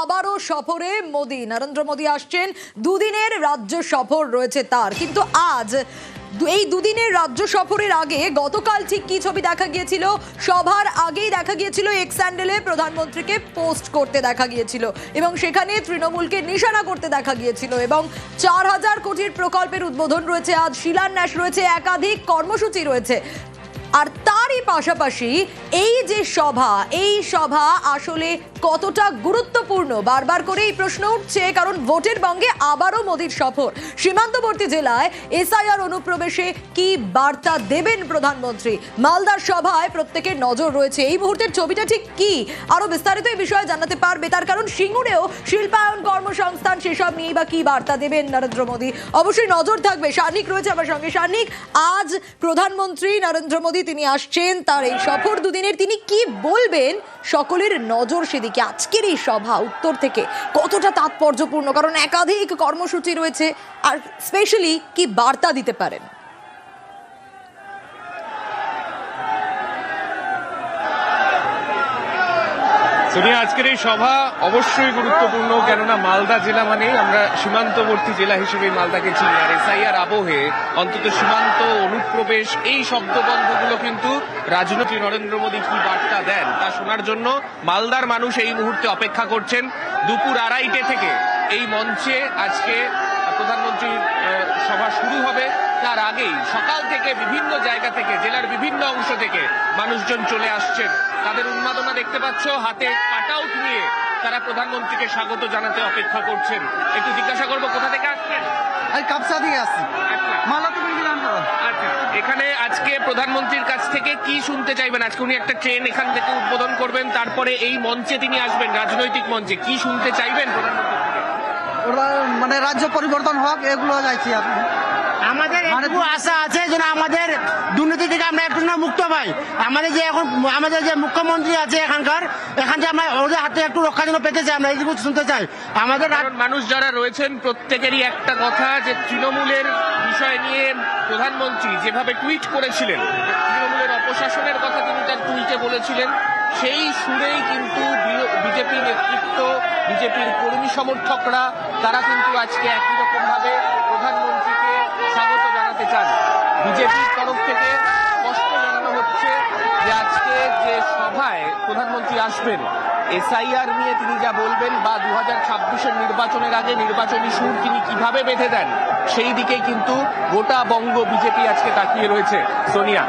আবারও সফরে মোদি। নরেন্দ্র মোদি আসছেন, দুদিনের রাজ্য সফর রয়েছে তার। কিন্তু আজ এই দুদিনের রাজ্য সফরের আগে গতকাল ঠিক কি ছবি দেখা গিয়েছিল? সভার আগেই দেখা গিয়েছিল এক্স হ্যান্ডেলে প্রধানমন্ত্রীকে পোস্ট করতে দেখা গিয়েছিল এবং সেখানে তৃণমূলকে নিশানা করতে দেখা গিয়েছিল এবং 4000 কোটির প্রকল্পের উদ্বোধন রয়েছে, আজ শিলান্যাস রয়েছে, একাধিক কর্মসূচি রয়েছে। আর তারই পাশাপাশি এই যে সভা, এই সভা আসলে কতটা গুরুত্বপূর্ণ বারবার করে এই প্রশ্ন উঠছে, কারণ ভোটের বঙ্গে আবারও মোদির সফর। সীমান্তবর্তী জেলায় এসআইআর অনুপ্রবেশে কি বার্তা দেবেন প্রধানমন্ত্রী? মালদার সভায় প্রত্যেকের নজর রয়েছে। এই মুহূর্তের ছবিটা ঠিক কি? আরো বিস্তারিত এই বিষয়ে জানাতে পারবে, তার কারণ সিঙ্গুরেও শিল্পায়ন, কর্মসংস্থান, সেসব নিয়েই বা কি বার্তা দেবেন নরেন্দ্র মোদী, অবশ্যই নজর থাকবে। শারনিক রয়েছে আমার সঙ্গে। শারনিক, আজ প্রধানমন্ত্রী নরেন্দ্র মোদী তিনি আসছেন, তার এই সফর দুদিনের, তিনি কি বলবেন? সকলের নজর সেদিকে। আজকের এই সভা উত্তর থেকে কতটা তাৎপর্যপূর্ণ, কারণ একাধিক কর্মসূচি রয়েছে, আর স্পেশালি কি বার্তা দিতে পারেন? সোনিয়া, আজকের এই সভা অবশ্যই গুরুত্বপূর্ণ, কেননা মালদা জেলা মানেই আমরা সীমান্তবর্তী জেলা হিসেবে মালদাকে চিনি। আর এসআইআর আবহে অন্তত সীমান্ত, অনুপ্রবেশ, এই শব্দবন্ধগুলো কিন্তু রাজনীতি নরেন্দ্র মোদী কি বার্তা দেন তা শোনার জন্য মালদার মানুষ এই মুহূর্তে অপেক্ষা করছেন। দুপুর 2:30 থেকে এই মঞ্চে আজকে প্রধানমন্ত্রীর সভা শুরু হবে। তার আগেই সকাল থেকে বিভিন্ন জায়গা থেকে, জেলার বিভিন্ন অংশ থেকে মানুষজন চলে আসছেন। তাদের উন্মাদনা দেখতে পাচ্ছ, হাতে কাটআউট নিয়ে তারা প্রধানমন্ত্রীকে স্বাগত জানাতে অপেক্ষা করছেন। একটু জিজ্ঞাসা করবো, কোথা থেকে আসছেন? কাপসা থেকে আসছি। আচ্ছা, এখানে আজকে প্রধানমন্ত্রীর কাছ থেকে কি শুনতে চাইবেন? আজকে উনি একটা ট্রেন এখান থেকে উদ্বোধন করবেন, তারপরে এই মঞ্চে তিনি আসবেন, রাজনৈতিক মঞ্চে। কি শুনতে চাইবেন প্রধানমন্ত্রী থেকে? ওরা মানে রাজ্য পরিবর্তন হোক, এগুলো চাইছি। আপনি আমাদের একটু আশা আছে যেন আমাদের দুর্নীতি থেকে আমরা একটু না মুক্ত পাই। আমাদের যে এখন আমাদের যে মুখ্যমন্ত্রী আছে এখান থেকে আমরা ওদের হাতে একটু রক্ষা যেন পেতে চাই, আমরা এইটুকু শুনতে চাই। আমাদের মানুষ যারা রয়েছেন প্রত্যেকেরই একটা কথা, যে তৃণমূলের বিষয় নিয়ে প্রধানমন্ত্রী যেভাবে টুইট করেছিলেন, তৃণমূলের অপশাসনের কথা তিনি তার টুইটে বলেছিলেন, সেই সুরেই কিন্তু বিজেপি নেতৃত্ব, বিজেপির কর্মী সমর্থকরা তারা কিন্তু আজকে একই রকম ভাবে প্রধানমন্ত্রীকে স্বাগত জানাতে চান। বিজেপির তরফ থেকে স্পষ্ট জানানো হচ্ছে যে আজকে যে সভায় প্রধানমন্ত্রী আসবেন, এসআইআর নিয়ে তিনি যা বলবেন বা 2026-এর নির্বাচনের আগে নির্বাচনী সুর তিনি কিভাবে বেঁধে দেন, সেই দিকেই কিন্তু গোটা বঙ্গ বিজেপি আজকে তাকিয়ে রয়েছে। সোনিয়া,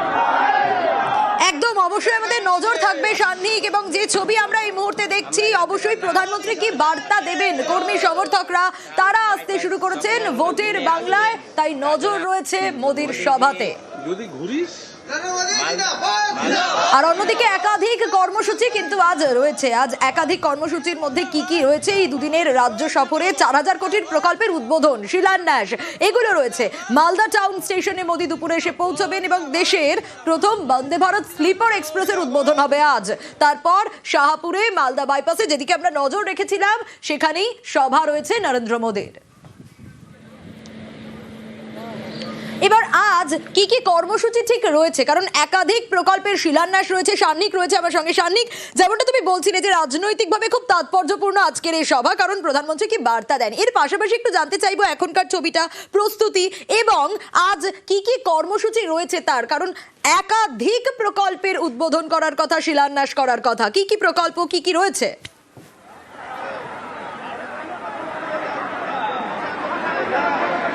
একদম, অবশ্যই আমাদের নজর থাকবে শারনিক, এবং যে ছবি আমরা এই মুহূর্তে দেখছি, অবশ্যই প্রধানমন্ত্রী কি বার্তা দেবেন। কর্মী সমর্থকরা তারা আসতে শুরু করেছেন ভোটের বাংলায়, তাই নজর রয়েছে মোদির সভাতে। যদি ঘুরিস আর অন্যদিকে একাধিক কর্মসূচি কিন্তু আজ রয়েছে। আজ একাধিক কর্মসূচির মধ্যে কি কি রয়েছে এই দুদিনের রাজ্য সফরে? 4000 কোটির প্রকল্পের উদ্বোধন, শিলান্যাস, এগুলো রয়েছে। মালদা টাউন স্টেশনে মোদি দুপুরে এসে পৌঁছবেন এবং দেশের প্রথম বন্দে ভারত স্লিপার এক্সপ্রেসের উদ্বোধন হবে আজ। তারপর শাহপুরে মালদা বাইপাসে, যেদিকে আমরা নজর রেখেছিলাম, সেখানেই সভা রয়েছে নরেন্দ্র মোদীর। এবার আজ কি কি কর্মসূচি ঠিক রয়েছে, কারণ একাধিক প্রকল্পের শিলান্যাস রয়েছে। শারনিক রয়েছে আমার সঙ্গে। শারনিক, যেমনটা তুমি বলছিলে যে রাজনৈতিকভাবে খুব তাৎপর্যপূর্ণ আজকের এই সভা, কারণ প্রধানমন্ত্রী কি বার্তা দেন। এর পাশাপাশি একটু জানতে চাইবো এখনকার ছবিটা, প্রস্তুতি, এবং আজ কি কি কর্মসূচি রয়েছে তার, কারণ একাধিক প্রকল্পের উদ্বোধন করার কথা, শিলান্যাস করার কথা। কি কি প্রকল্প, কি কি রয়েছে?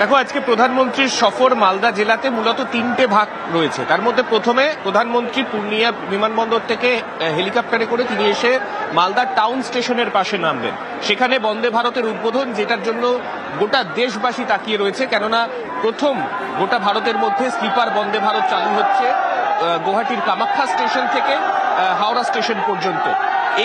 দেখো, আজকে প্রধানমন্ত্রীর সফর মালদা জেলাতে মূলত 3টে ভাগ রয়েছে। তার মধ্যে প্রথমে প্রধানমন্ত্রী পূর্ণিয়া বিমানবন্দর থেকে হেলিকপ্টারে করে তিনি এসে মালদা টাউন স্টেশনের পাশে নামবেন। সেখানে বন্দে ভারতের উদ্বোধন, যেটার জন্য গোটা দেশবাসী তাকিয়ে রয়েছে, কেননা প্রথম গোটা ভারতের মধ্যে স্লিপার বন্দে ভারত চালু হচ্ছে গুয়াহাটির কামাখ্যা স্টেশন থেকে হাওড়া স্টেশন পর্যন্ত।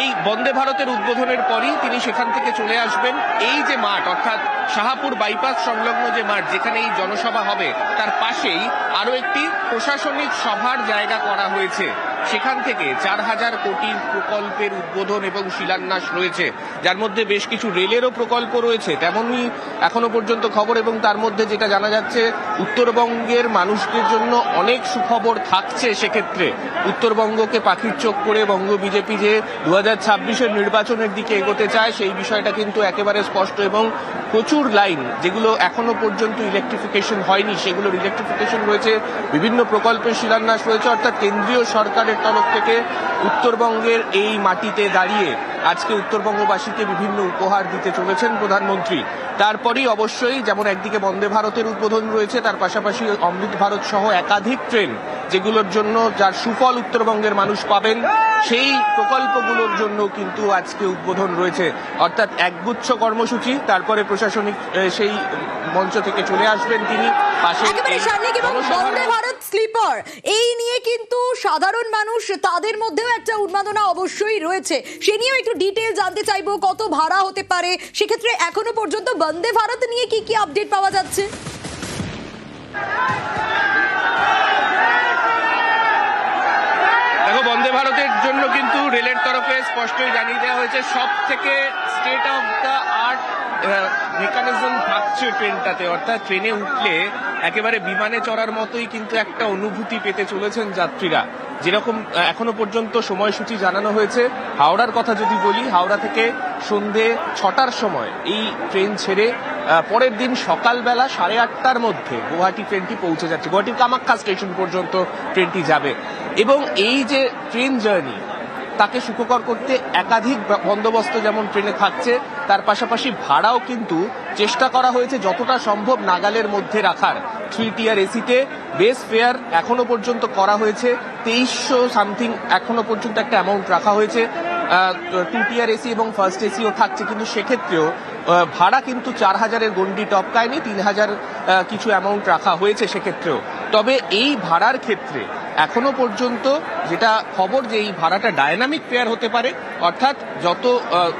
এই বন্দে ভারতের উদ্বোধনের পরই তিনি সেখান থেকে চলে আসবেন এই যে মাঠ, অর্থাৎ শাহপুর বাইপাস সংলগ্ন যে মাঠ যেখানে এই জনসভা হবে, তার পাশেই আরো একটি প্রশাসনিক সভার জায়গা করা হয়েছে। সেখান থেকে 4,000 কোটির প্রকল্পের উদ্বোধন এবং শিলান্যাস রয়েছে, যার মধ্যে বেশ কিছু রেলেরও প্রকল্প রয়েছে। তেমনই এখনো পর্যন্ত খবর, এবং তার মধ্যে যেটা জানা যাচ্ছে উত্তরবঙ্গের মানুষদের জন্য অনেক সুখবর থাকছে। সেক্ষেত্রে উত্তরবঙ্গকে পাখির চোখ করে বঙ্গ বিজেপি যে 2026-এর নির্বাচনের দিকে এগোতে চায় সেই বিষয়টা কিন্তু একেবারে স্পষ্ট, এবং প্রচুর লাইন যেগুলো এখনো পর্যন্ত ইলেকট্রিফিকেশন হয়নি সেগুলোর ইলেকট্রিফিকেশন রয়েছে, বিভিন্ন প্রকল্পের শিলান্যাস রয়েছে। অর্থাৎ কেন্দ্রীয় সরকারের তরফ থেকে উত্তরবঙ্গের এই মাটিতে দাঁড়িয়ে আজকে উত্তরবঙ্গবাসীকে বিভিন্ন উপহার দিতে চলেছেন প্রধানমন্ত্রী। তারপরেই অবশ্যই যেমন একদিকে বন্দে ভারতের উদ্বোধন রয়েছে, তার পাশাপাশি অমৃত ভারত সহ একাধিক ট্রেন যেগুলোর জন্য যার সুফল উত্তরবঙ্গের মানুষ পাবেন, সেই প্রকল্পগুলোর জন্য কিন্তু আজকে উদ্বোধন রয়েছে। অর্থাৎ একগুচ্ছ কর্মসূচি, তারপরে প্রশাসনিক সেই মঞ্চ থেকে চলে আসবেন তিনি। পাশে একেবারে সার্নিক এবং বন্দে ভারত স্লিপার এই নিয়ে কিন্তু সাধারণ মানুষ তাদের মধ্যেও একটা উন্মাদনা অবশ্যই রয়েছে, সে নিয়েও একটু ডিটেইল জানতে চাইবো। কত ভাড়া হতে পারে, সেক্ষেত্রে এখনো পর্যন্ত বন্দে ভারত নিয়ে কি কি আপডেট পাওয়া যাচ্ছে? দেখো, বন্দে ভারতের জন্য কিন্তু রেলের তরফে স্পষ্টই জানিয়ে দেওয়া হয়েছে সব থেকে state of the art mechanism থাকছে ট্রেনটাতে। অর্থাৎ ট্রেনে উঠলে একেবারে বিমানে চড়ার মতোই কিন্তু একটা অনুভূতি পেতে চলেছেন যাত্রীরা। যেরকম এখনো পর্যন্ত সময়সূচি জানানো হয়েছে, হাওড়ার কথা যদি বলি, হাওড়া থেকে সন্ধে 6টার সময় এই ট্রেন ছেড়ে পরের দিন সকালবেলা 8:30টার মধ্যে গুয়াহাটি ট্রেনটি পৌঁছে যাচ্ছে। গুয়াহাটির কামাখ্যা স্টেশন পর্যন্ত ট্রেনটি যাবে, এবং এই যে ট্রেন জার্নি তাকে সুখকর করতে একাধিক বন্দোবস্ত যেমন ট্রেনে থাকছে, তার পাশাপাশি ভাড়াও কিন্তু চেষ্টা করা হয়েছে যতটা সম্ভব নাগালের মধ্যে রাখার। 3 টিয়ার এসিতে বেস ফেয়ার এখনো পর্যন্ত করা হয়েছে 2300 সামথিং, এখনো পর্যন্ত একটা অ্যামাউন্ট রাখা হয়েছে। 2 টিয়ার এসি এবং ফার্স্ট এসিও থাকছে, কিন্তু সেক্ষেত্রেও ভাড়া কিন্তু 4,000-এর গন্ডি টপকায়নি, 3,000 কিছু অ্যামাউন্ট রাখা হয়েছে সেক্ষেত্রেও। তবে এই ভাড়ার ক্ষেত্রে এখনো পর্যন্ত যেটা খবর যে এই ভাড়াটা ডায়নামিক ফেয়ার হতে পারে, অর্থাৎ যত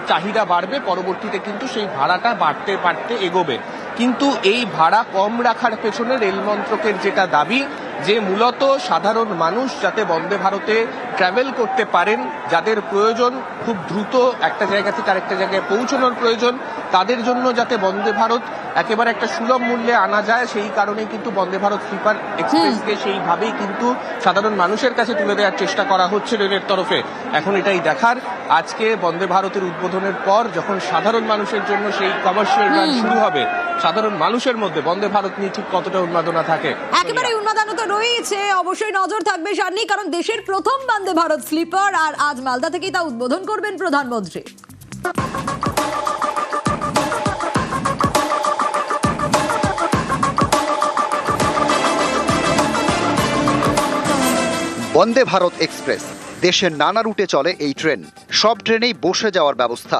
চাহিদা বাড়বে পরবর্তীতে কিন্তু সেই ভাড়াটা বাড়তে বাড়তে এগোবে। কিন্তু এই ভাড়া কম রাখার পেছনে রেল মন্ত্রকের যেটা দাবি যে মূলত সাধারণ মানুষ যাতে বন্দে ভারতে ট্রাভেল করতে পারেন, যাদের প্রয়োজন খুব দ্রুত একটা জায়গা থেকে আরেকটা জায়গায় পৌঁছানোর প্রয়োজন, তাদের জন্য যাতে বন্দে ভারত একেবারে একটা সুলভ মূল্যে আনা যায়, সেই কারণেই কিন্তু বন্দে ভারত স্লিপার এক্সপ্রেসকে সেইভাবেই কিন্তু সাধারণ মানুষের কাছে তুলে দেওয়ার চেষ্টা করা হচ্ছে রেলের তরফে। এখন এটাই দেখার, আজকে বন্দে ভারতের উদ্বোধনের পর যখন সাধারণ মানুষের জন্য সেই কমার্শিয়াল রান শুরু হবে, সাধারণ মানুষের মধ্যে বন্দে ভারত নিয়ে ঠিক কতটা উন্মাদনা থাকে। একেবারে উন্মাদনা তো রয়েছে, অবশ্যই নজর থাকবে সার্নিক, কারণ দেশের প্রথম বন্দে ভারত স্লিপার, আর আজ মালদা থেকেই তা উদ্বোধন করবেন প্রধানমন্ত্রী। বন্দে ভারত এক্সপ্রেস, দেশের নানা রুটে চলে এই ট্রেন। সব ট্রেনেই বসে যাওয়ার ব্যবস্থা।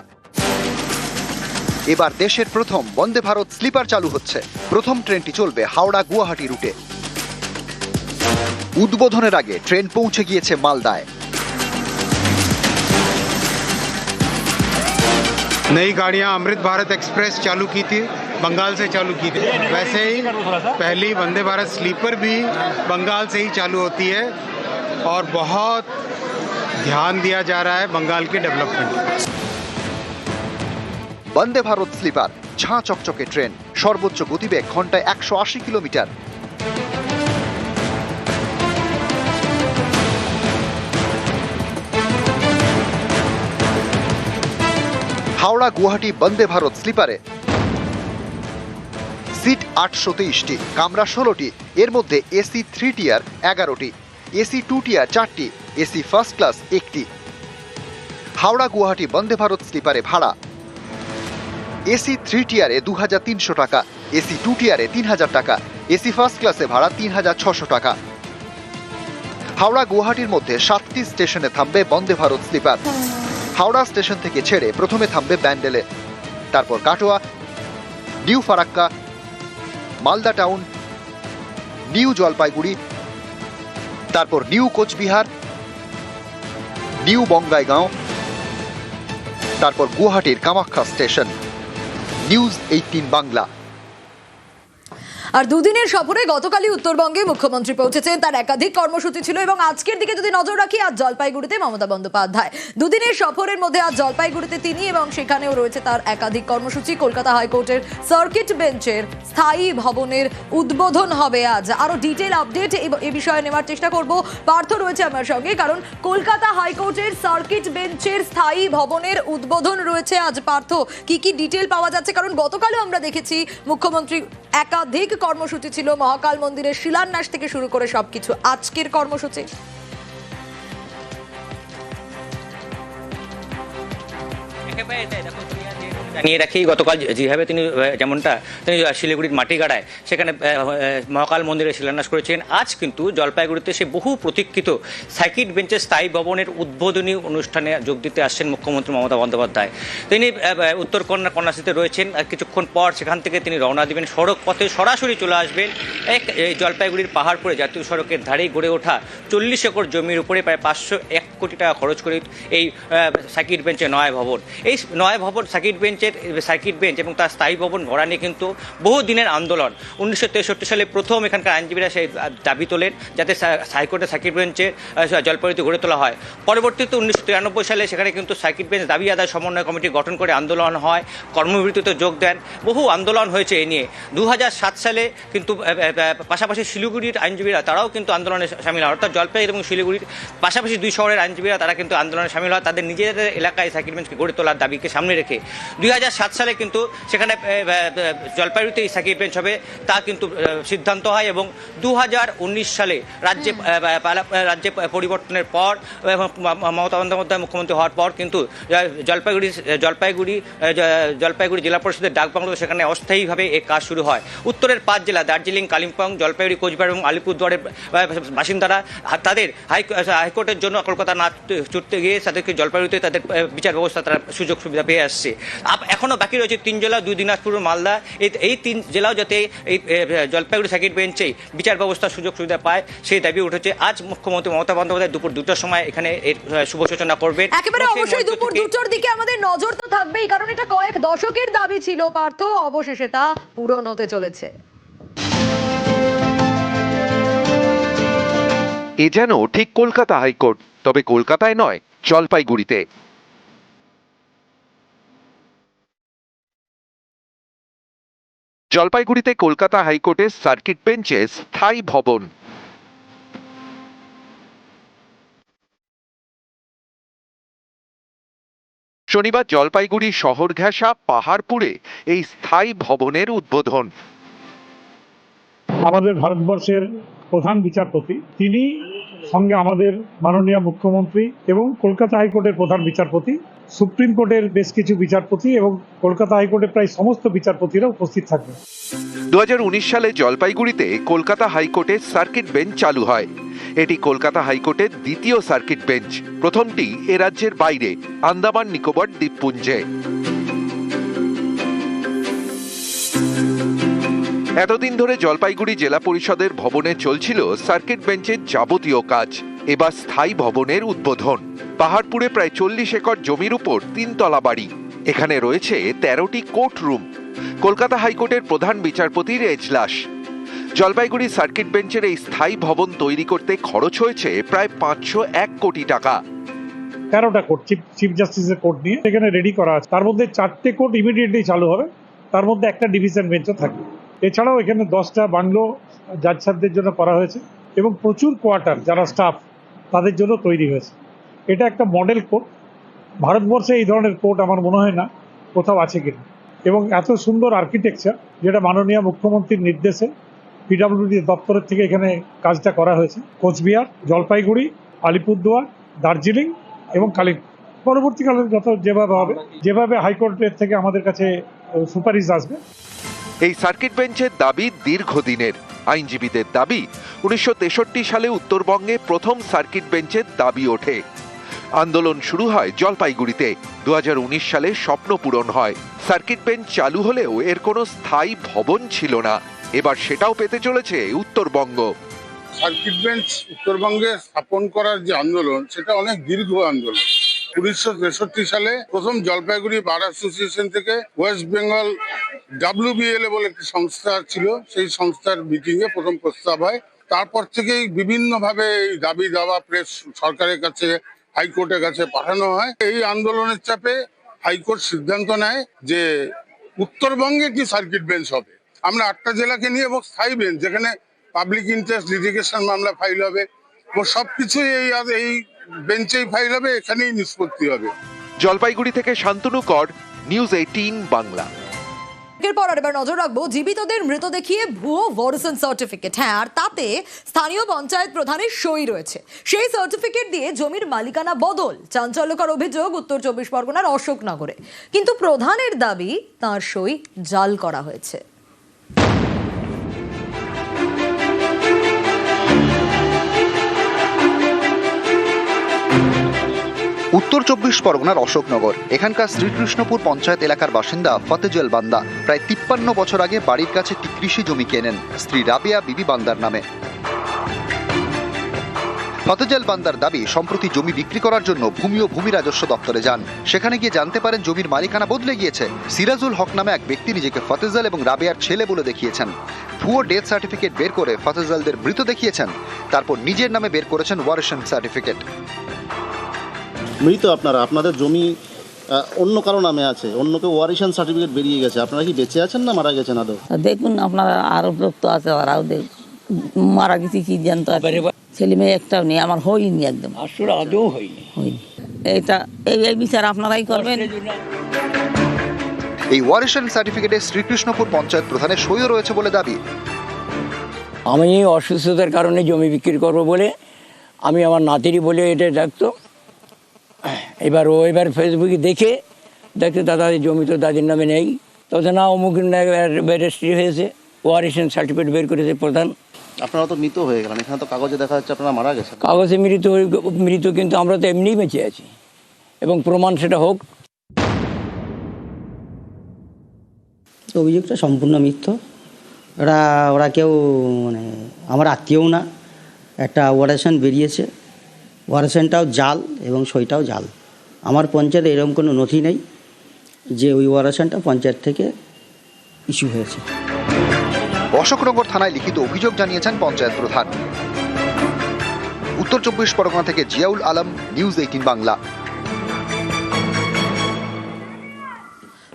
এবার দেশের প্রথম বন্দে ভারত স্লিপার চালু হচ্ছে। প্রথম ট্রেনটি চলবে হাওড়া গুয়াহাটি রুটে। উদ্বোধনের আগে ট্রেন পৌঁছে গিয়েছে মালদায়। नई गाड़ियां अमृत भारत एक्सप्रेस चालू की थी, बंगाल से चालू की थी। वैसे ही पहली वंदे भारत स्लीपर भी बंगाल से ही चालू होती है, और बहुत ध्यान दिया जा रहा है बंगाल के डेवलपमेंट। বন্দে ভারত স্লিপার, ঝাঁ চকচকে ট্রেন, সর্বোচ্চ গতিবেগ ঘন্টায় 180 কিলোমিটার। হাওড়া গুয়াহাটি বন্দে ভারত স্লিপারে সিট 823টি, কামরা 16টি, এর মধ্যে এসি 3 টিয়ার 11টি, এসি 2 টিয়ার 4টি, এসি ফার্স্ট ক্লাস 1টি। হাওড়া গুয়াহাটি বন্দে ভারত স্লিপারে ভাড়া এসি 3 টিয়ারে 2,300 টাকা, এসি 2 টিয়ারে 3,000 টাকা, এসি ফার্স্ট ক্লাসে ভাড়া 3,600 টাকা। হাওড়া গুয়াহাটির মধ্যে 7টি স্টেশনে থামবে বন্দে ভারত স্লিপার। হাওড়া স্টেশন থেকে ছেড়ে প্রথমে থামবে ব্যান্ডেলে, তারপর Katwa, new Farakka, Malda town, new Jalpaiguri, তারপর নিউ কোচবিহার, নিউ বঙ্গাইগাঁও, তারপর গুয়াহাটির কামাখ্যা স্টেশন। নিউজ 18 বাংলা। আর দুদিনের সফরে গতকালই উত্তরবঙ্গে মুখ্যমন্ত্রী পৌঁছেছেন, তার একাধিক কর্মসূচি ছিল এবং আজকের দিকে যদি নজর রাখি, আজ জলপাইগুড়িতে মমতা বন্দ্যোপাধ্যায়। দুদিনের সফরের মধ্যে আজ জলপাইগুড়িতে তিনি এবং সেখানেও রয়েছে তার একাধিক কর্মসূচি। কলকাতা হাইকোর্টের সার্কিট বেঞ্চের স্থায়ী ভবনের উদ্বোধন হবে আজ। আরো ডিটেল আপডেট এ বিষয়ে নেওয়ার চেষ্টা করব। পার্থ রয়েছে আমার সঙ্গে, কারণ কলকাতা হাইকোর্টের সার্কিট বেঞ্চের স্থায়ী ভবনের উদ্বোধন রয়েছে আজ। পার্থ, কি কি ডিটেল পাওয়া যাচ্ছে? কারণ গতকালও আমরা দেখেছি মুখ্যমন্ত্রী একাধিক কর্মসূচি ছিল, মহাকাল মন্দিরের শিলান্যাস থেকে শুরু করে সবকিছু। আজকের কর্মসূচি জানিয়ে রাখি, গতকাল যেভাবে তিনি শিলিগুড়ির মাটিগাড়ায় সেখানে মহাকাল মন্দিরে শিলান্যাস করেছেন, আজ কিন্তু জলপাইগুড়িতে সে বহু প্রতীক্ষিত সার্কিট বেঞ্চের স্থায়ী ভবনের উদ্বোধনী অনুষ্ঠানে যোগ দিতে আসছেন মুখ্যমন্ত্রী মমতা বন্দ্যোপাধ্যায়। তিনি উত্তর কন্যাশ্রীতে রয়েছেন, আর কিছুক্ষণ পর সেখান থেকে তিনি রওনা দিবেন। সড়ক পথে সরাসরি চলে আসবেন জলপাইগুড়ির পাহাড়পুরে জাতীয় সড়কের ধারেই গড়ে ওঠা 40 একর জমির উপরে প্রায় 501 কোটি টাকা খরচ করে এই সার্কিট বেঞ্চের নয় ভবন। এই নয় ভবন সার্কিট বেঞ্চ এবং তার স্থায়ী ভবন গড়া নিয়ে কিন্তু বহু দিনের আন্দোলন। 1963 সালে প্রথম এখানকার আইনজীবীরা সেই দাবি তোলেন যাতে হাইকোর্টের সার্কিট বেঞ্চের জলপাইগুড়িতে গড়ে তোলা হয়। পরবর্তীতে 1993 সালে সেখানে কিন্তু সার্কিট বেঞ্চ দাবি আদায় সমন্বয় কমিটি গঠন করে আন্দোলন হয়, কর্মবিরতিতে যোগ দেন, বহু আন্দোলন হয়েছে এ নিয়ে। 2007 সালে কিন্তু পাশাপাশি শিলিগুড়ির আইনজীবীরা তারাও কিন্তু আন্দোলনে সামিল হয়, অর্থাৎ জলপাইগুড়ি এবং শিলিগুড়ির পাশাপাশি দুই শহরের আইনজীবীরা তারা কিন্তু আন্দোলনে সামিল হয় তাদের নিজেদের এলাকায় সার্কিট বেঞ্চকে গড়ে তোলার দাবিকে সামনে রেখে। 2007 সালে কিন্তু সেখানে জলপাইগুড়িতে এই সার্কিট বেঞ্চ হবে তা কিন্তু সিদ্ধান্ত হয় এবং 2019 সালে রাজ্যে পরিবর্তনের পর মমতা বন্দ্যোপাধ্যায় মুখ্যমন্ত্রী হওয়ার পর কিন্তু জলপাইগুড়ি জেলা পরিষদের ডাকবাংলো সেখানে অস্থায়ীভাবে এই কাজ শুরু হয়। উত্তরের 5 জেলা দার্জিলিং, কালিম্পং, জলপাইগুড়ি, কোচবিহার এবং আলিপুরদুয়ারের বাসিন্দারা তাদের হাইকোর্টের জন্য কলকাতা না ছুটতে গিয়ে তাদেরকে জলপাইগুড়িতে তাদের বিচার ব্যবস্থা তারা সুযোগ সুবিধা পেয়ে আসছে। এখনও বাকি রয়েছে 3 জেলা, 2 দিনাজপুর, মালদা। এই 3 জেলাও যাতে এই জলপাইগুড়ি সার্কিট বেঞ্চেই বিচার ব্যবস্থার সুযোগ সুবিধা পায় সেই দাবি উঠেছে। আজ মুখ্যমন্ত্রী মমতা বন্দ্যোপাধ্যায় দুপুর 2টার সময় এখানে এর শুভ সূচনা করবেন। একেবারে অবশ্যই দুপুর 2টার দিকে আমাদের নজর তো থাকবেই, কারণ এটা কয়েক দশকের দাবি ছিল পার্থ, অবশেষে তা পূরণ হতে চলেছে। এ যেন ঠিক কলকাতা হাইকোর্ট, তবে কলকাতায় নয়, জলপাইগুড়িতে। জলপাইগুড়িতে কলকাতা হাইকোর্টের সার্কিট বেঞ্চের স্থায়ী ভবন। শনিবার জলপাইগুড়ি শহর ঘেঁষা পাহাড়পুরে এই স্থায়ী ভবনের উদ্বোধন। আমাদের ভারতবর্ষের প্রধান বিচারপতি তিনি, সঙ্গে আমাদের মাননীয় মুখ্যমন্ত্রী এবং কলকাতা হাইকোর্টের প্রধান বিচারপতি, সুপ্রিম কোর্টের বেশ কিছু বিচারপতি এবং কলকাতা হাইকোর্টের প্রায় সমস্ত বিচারপতিরা উপস্থিত থাকবেন। 2019 সালে জলপাইগুড়িতে কলকাতা হাইকোর্টের সার্কিট বেঞ্চ চালু হয়। এটি কলকাতা হাইকোর্টের দ্বিতীয় সার্কিট বেঞ্চ। প্রথমটি এ রাজ্যের বাইরে আন্দামান নিকোবর দ্বীপপুঞ্জে। এতদিন ধরে জলপাইগুড়ি জেলা পরিষদের ভবনে চলছিল সার্কিট বেঞ্চের যাবতীয় কাজ। এবার স্থায়ী ভবনের উদ্বোধন। পাহাড়পুরে প্রায় 40 একর জমির উপর 3 তলা বাড়ি। এখানে রয়েছে 13টি কোর্ট রুম। কলকাতা হাইকোর্টের প্রধান বিচারপতির এজলাস। জলপাইগুড়ি সার্কিট বেঞ্চের এই স্থায়ী ভবন তৈরি করতে খরচ হয়েছে প্রায় 501 কোটি টাকা। 13টা কোর্ট, চিফ জাস্টিসের কোর্ট নিয়ে এখানে রেডি করা আছে। তার মধ্যে 4টে কোর্ট ইমিডিয়েটলি চালু হবে, তার মধ্যে একটা ডিভিশন বেঞ্চও থাকবে। এছাড়াও এখানে 10টা বাংলো জাজ সাহেবদের জন্য করা হয়েছে এবং প্রচুর কোয়ার্টার যারা স্টাফ তাদের জন্য তৈরি হয়েছে। এটা একটা মডেল কোর্ট। ভারতবর্ষে এই ধরনের কোর্ট আমার মনে হয় না কোথাও আছে কিনা, এবং এত সুন্দর আর্কিটেকচার যেটা মাননীয় মুখ্যমন্ত্রীর নির্দেশে পিডব্লিউডি দপ্তরের থেকে এখানে কাজটা করা হয়েছে। কোচবিহার, জলপাইগুড়ি, আলিপুরদুয়ার, দার্জিলিং এবং কালিম্পং। পরবর্তীকালে যেভাবে হাইকোর্টের থেকে আমাদের কাছে সুপারিশ আসবে। এই সার্কিট বেঞ্চের দাবি দীর্ঘদিনের। আইনজীবীদের দাবি 1963 সালে উত্তরবঙ্গে প্রথম সার্কিট বেঞ্চের দাবি ওঠে। আন্দোলন শুরু হয় জলপাইগুড়িতে। 2019 সালে স্বপ্ন পূরণ হয়। সার্কিট বেঞ্চ চালু হলেও এর কোনো স্থায়ী ভবন ছিল না। এবার সেটাও পেতে চলেছে উত্তরবঙ্গ। সার্কিট বেঞ্চ উত্তরবঙ্গে স্থাপন করার যে আন্দোলন, সেটা অনেক দীর্ঘ আন্দোলন। 1963 সালে প্রথম জলপাইগুড়ি বার অ্যাসোসিয়েশন থেকে ওয়েস্ট বেঙ্গল WBLA বলে একটি সংস্থা ছিল, সেই সংস্থার মিটিং এ প্রথম প্রস্তাব হয়। তারপর থেকেই বিভিন্নভাবে এই দাবি দাওয়া প্রেস সরকারের কাছে, হাইকোর্টের কাছে পাঠানো হয়। এই আন্দোলনের চাপে হাইকোর্ট সিদ্ধান্ত নেয় যে উত্তরবঙ্গে একটি সার্কিট বেঞ্চ হবে। আমরা 8টা জেলাকে নিয়ে এবং স্থায়ী বেঞ্চ, যেখানে পাবলিক ইন্টারেস্ট লিটিগেশন মামলা ফাইল হবে ও সবকিছুই এই বেঞ্চেই ফাইল হবে, এখানেই নিষ্পত্তি হবে। জলপাইগুড়ি থেকে শান্তনু কর, নিউজ 18 বাংলা। এরপর এবার নজর রাখবো জীবিতদের মৃত দেখিয়ে ভুয়ো ওয়ারিশন সার্টিফিকেট। হ্যাঁ, আর তাতে স্থানীয় পঞ্চায়েত প্রধানের সই রয়েছে। সেই সার্টিফিকেট দিয়ে জমির মালিকানা বদল। চাঞ্চল্যকর অভিযোগ উত্তর 24 পরগনার অশোকনগরে। কিন্তু প্রধানের দাবি তার সই জাল করা হয়েছে। উত্তর 24 পরগনার অশোকনগর, এখানকার শ্রীকৃষ্ণপুর পঞ্চায়েত এলাকার বাসিন্দা ফতেজল বান্দা প্রায় 53 বছর আগে বাড়ির কাছে একটি কৃষি জমি কেনেন স্ত্রী রাবেয়া বিবি বান্দার নামে। ফতেজল বান্দার দাবি সম্প্রতি জমি বিক্রি করার জন্য ভূমি ও ভূমি রাজস্ব দপ্তরে যান। সেখানে গিয়ে জানতে পারেন জমির মালিকানা বদলে গিয়েছে। সিরাজুল হক নামে এক ব্যক্তি নিজেকে ফতেজল এবং রাবেয়ার ছেলে বলে দেখিয়েছেন। ভুয়ো ডেথ সার্টিফিকেট বের করে ফতেজলদের মৃত দেখিয়েছেন। তারপর নিজের নামে বের করেছেন ওয়ারিশন সার্টিফিকেট। মৃত আপনাদের জমি অন্য কারো নামে আছে, অন্য কেউ ওয়ারিশন সার্টিফিকেট বেরিয়ে গেছে। আপনারা কি বেঁচে আছেন না মারা গেছেন আদৌ? দেখুন, আপনারা আরো লোক তো আছে, ওরাও মারা গেছি কি জানতো। ছেলে মেয়ে একটাও নেই, আমার হয়নি, একদম আসলে আদৌ হয়নি। এটা এই বিচার আপনারাই করবেন। এই ওয়ারিশন সার্টিফিকেটে শ্রীকৃষ্ণপুর পঞ্চায়েত প্রধানের সইও রয়েছে বলে দাবি। আমি অসুস্থতার কারণে জমি বিক্রি করবো বলে আমি আমার নাতিরই বলে এটা ডাকতো। এবার ফেসবুকে দেখতে দাদা জমি তো দাদির নামে নেই, তখন না অমুক রেজিস্ট্রি হয়েছে, ওয়ারিশন সার্টিফিকেট বের করেছে প্রধান। আপনারা তো মৃত হয়ে গেলেন, এখানে তো কাগজে দেখা যাচ্ছে আপনারা মারা গেছেন। কাগজে মৃত, কিন্তু আমরা তো এমনিই বেঁচে আছি এবং প্রমাণ সেটা হোক। অভিযোগটা সম্পূর্ণ মিথ্য। ওরা কেউ মানে আমার আত্মীয়ও না। একটা ওয়ারেশন বেরিয়েছে, ওয়ারেশনটাও জাল এবং সইটাও জাল। আমার পঞ্চায়েতে এরকম কোনো নথি নেই যে ওই ওয়ারেশনটা পঞ্চায়েত থেকে ইস্যু হয়েছে। অশোকনগর থানায় লিখিত অভিযোগ জানিয়েছেন পঞ্চায়েত প্রধান। উত্তর 24 পরগনা থেকে জিয়াউল আলম, নিউজ 18 বাংলা।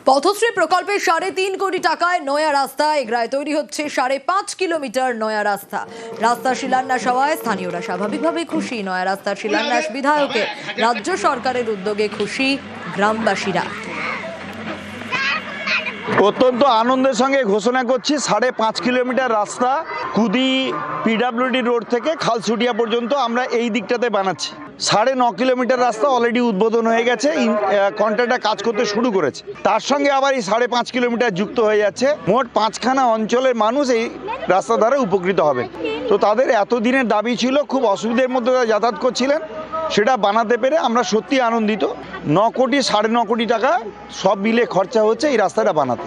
পথশ্রী প্রকল্পে 3.5 কোটি টাকায় নয়া রাস্তা। এগরায় তৈরি হচ্ছে 5.5 কিলোমিটার নয়া রাস্তা। রাস্তা শিলান্যাস হওয়ায় স্থানীয়রা স্বাভাবিকভাবে খুশি। নয়া রাস্তার শিলান্যাস বিধায়কের, রাজ্য সরকারের উদ্যোগে খুশি গ্রামবাসীরা। অত্যন্ত আনন্দের সঙ্গে ঘোষণা করছি 5.5 কিলোমিটার রাস্তা কুদি PWD রোড থেকে খালসুটিয়া পর্যন্ত আমরা এই দিকটাতে বানাচ্ছি। 9.5 কিলোমিটার রাস্তা অলরেডি উদ্বোধন হয়ে গেছে, কন্ট্রাক্টর কাজ করতে শুরু করেছে। তার সঙ্গে আবার এই 5.5 কিলোমিটার যুক্ত হয়ে যাচ্ছে। মোট 5খানা অঞ্চলের মানুষ এই রাস্তা দ্বারা উপকৃত হবে। তো তাদের এতদিনের দাবি ছিল, খুব অসুবিধার মধ্যে যাতায়াত করছিলেন, সেটা বানাতে পেরে আমরা সত্যি আনন্দিত। 9 কোটি 9.5 কোটি টাকা সব মিলে খরচা হচ্ছে এই রাস্তাটা বানাতে।